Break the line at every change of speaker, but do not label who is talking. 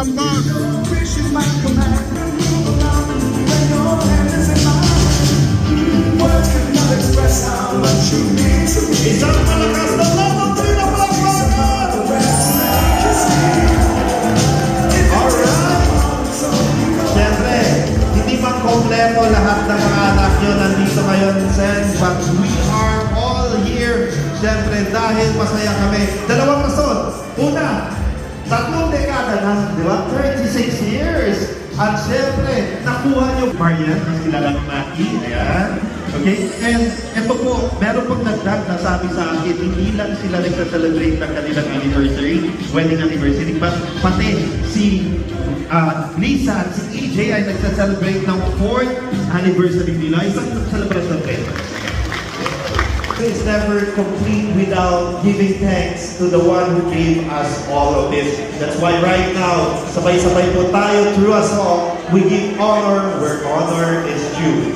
ang boss.
Isang malakas na lamang din ang palakpakan! Alright! Siyempre, hindi pa kompleto lahat ng mga anak nyo nandito ngayon, Sen, but we are all here. Siyempre, dahil masaya kami. Dalawang rason. Una, 3 dekada na, di ba? 36 years. At siyempre, nakuha nyo Marian, mas kilalang Maki. Ayan. Okay? And ito po, meron pong nagdag na sabi sa akin, hindi lang sila nagsa-celebrate ng kanilang anniversary, wedding anniversary, but pati si Lisa at si EJ ay nagsa-celebrate ng 4th anniversary nila. Isang celebration rin. It's never complete without giving thanks to the one who gave us all of this. That's why right now, sabay-sabay po tayo through a song, we give honor where honor is due.